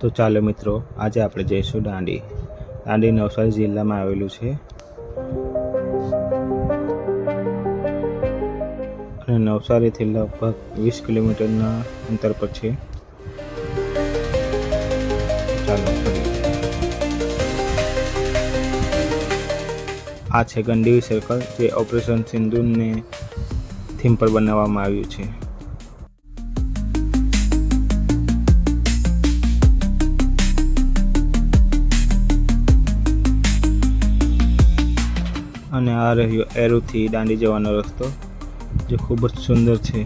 તો ચાલો મિત્રો, આજે આપણે જઈશું દાંડી. દાંડી નવસારી જિલ્લામાં આવેલું છે અને નવસારીથી લગભગ 20 કિલોમીટરના અંતર પર છે. ચાલો ફરીએ. આ છે ગંડીવી સર્કલ, જે ઓપરેશન સિંદૂરને થીમ પર બનાવવામાં આવ્યું છે. અને આ રહ્યો એરુથી દાંડી જવાનો રસ્તો, જે ખૂબ જ સુંદર છે,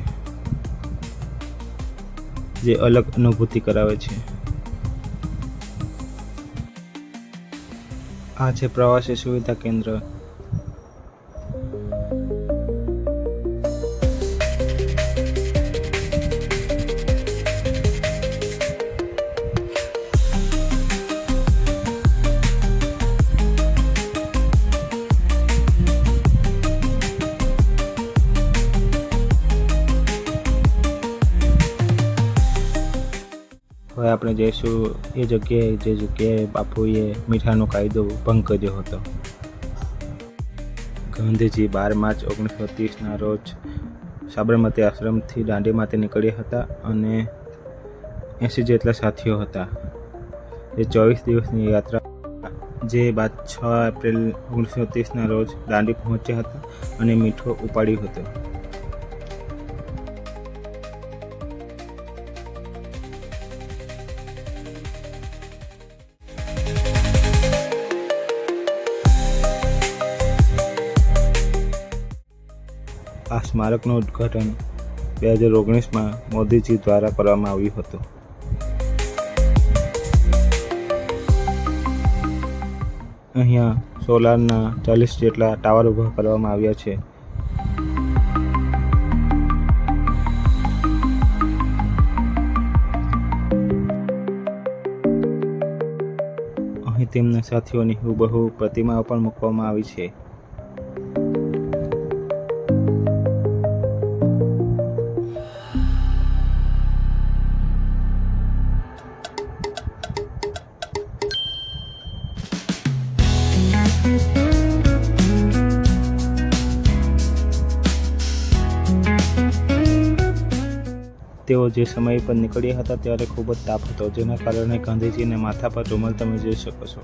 જે અલગ અનુભૂતિ કરાવે છે. આ છે પ્રવાસી સુવિધા કેન્દ્ર. હવે આપણે જઈશું એ જગ્યાએ જે જગ્યાએ બાપુએ મીઠાનો કાયદો ભંગ કર્યો હતો. ગાંધીજી 12 માર્ચ 1930ના રોજ સાબરમતી આશ્રમથી દાંડી માટે નીકળ્યા હતા અને 80 જેટલા સાથીઓ હતા. એ 24 દિવસની યાત્રા, જે બાદ 6 એપ્રિલ 1930ના રોજ દાંડી પહોંચ્યા હતા અને મીઠો ઉપાડ્યું હતું. આ સ્મારકનું ઉદ્ઘાટન 2019માં મોદીજી દ્વારા કરવામાં આવ્યું હતું. અહીંયા સોલારના 40 જેટલા ટાવર ઊભા કરવામાં આવ્યા છે. અહીં તેમના સાથીઓની હુબહુ પ્રતિમાઓ પણ મૂકવામાં આવી છે. તેઓ જે સમય પર નીકળ્યા હતા ત્યારે ખૂબ જ તાપ હતો, જેના કારણે ગાંધીજીને માથા પર રૂમાલ તમે જોઈ શકો છો.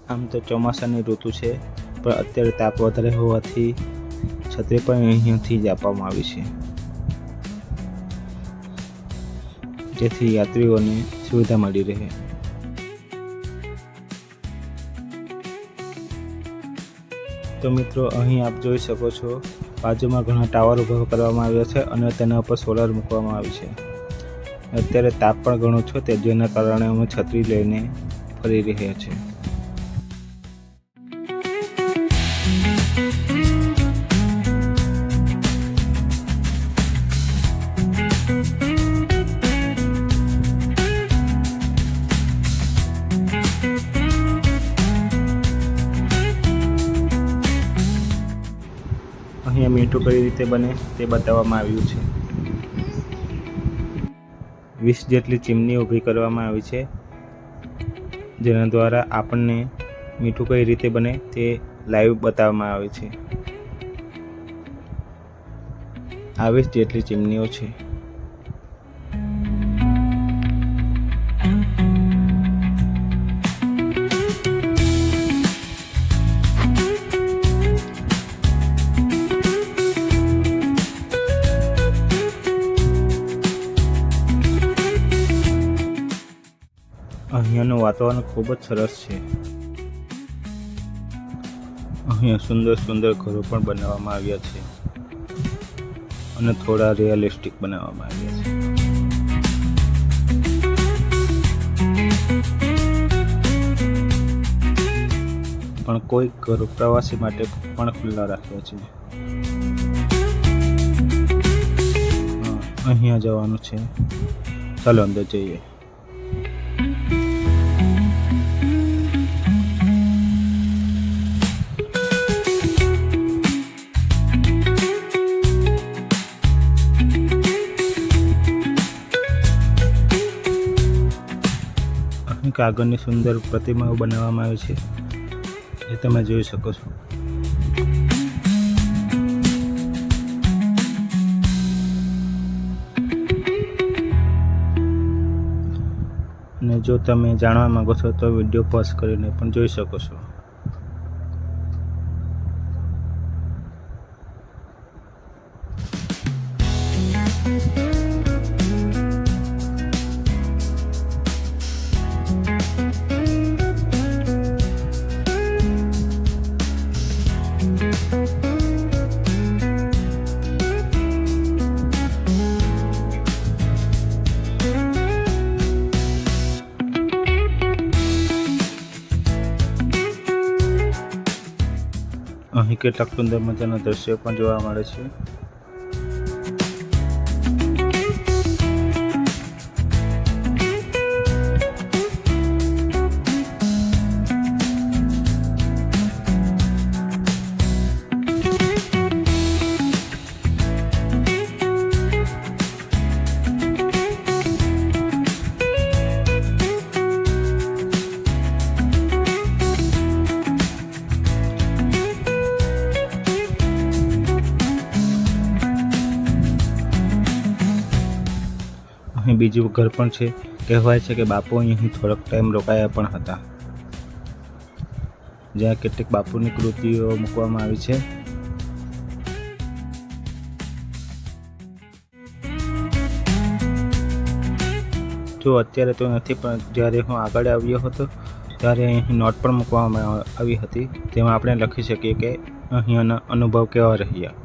આમ તો ચોમાસાની ઋતુ છે, પણ અત્યારે તાપ વધારે હોવાથી છત્રી પણ અહીંયાથી જ આપવામાં આવી છે, જેથી યાત્રીઓને સુવિધા મળી રહે. તો મિત્રો, અહીં આપ જોઈ શકો છો, બાજુમાં ઘણા ટાવર ઊભા કરવામાં આવ્યા છે અને તેના ઉપર સોલાર મૂકવામાં આવી છે. અત્યારે તાપ પણ ઘણો છે, જેના કારણે અમે છત્રી લઈને ફરી રહ્યા છીએ. અહીંયા મીઠું કઈ રીતે બને તે બતાવવામાં આવ્યું છે. 20 જેટલી ચીમની ઊભી કરવામાં આવી છે, જેના દ્વારા આપણને મીઠું કઈ રીતે બને તે લાઈવ બતાવવામાં આવે છે. 20 જેટલી ચીમનીઓ છે. અહીંયાનું વાતાવરણ ખૂબ જ સરસ છે. અહીંયા સુંદર સુંદર ઘરો પણ બનાવવામાં આવ્યા છે અને થોડા રિયલિસ્ટિક બનાવવામાં આવ્યા છે. પણ કોઈ ઘરો પ્રવાસી માટે પણ ખુલ્લા રાખ્યા છે. અહીંયા જવાનું છે. ચાલો અંદર જઈએ. અહીં કાગળની સુંદર પ્રતિમાઓ બનાવવામાં આવી છે, એ તમે જોઈ શકો છો. અને જો તમે જાણવા માંગો છો તો વિડીયો પોઝ કરીને પણ જોઈ શકો છો. અહીં કેટલાક સુંદર મજાના દ્રશ્યો પણ જોવા મળે છે. અહીં બીજું ઘર પણ છે. કહેવાય છે કે બાપુ અહીં થોડોક ટાઈમ રોકાયા પણ હતા, જ્યાં કેટલીક બાપુની કૃતિઓ મૂકવામાં આવી છે. જો અત્યારે તો નથી, પણ જ્યારે હું આગળ આવ્યો હતો ત્યારે અહીં નોટ પણ મૂકવામાં આવી હતી, તેમાં આપણે લખી શકીએ કે અહીંયાના અનુભવ કેવા રહ્યા.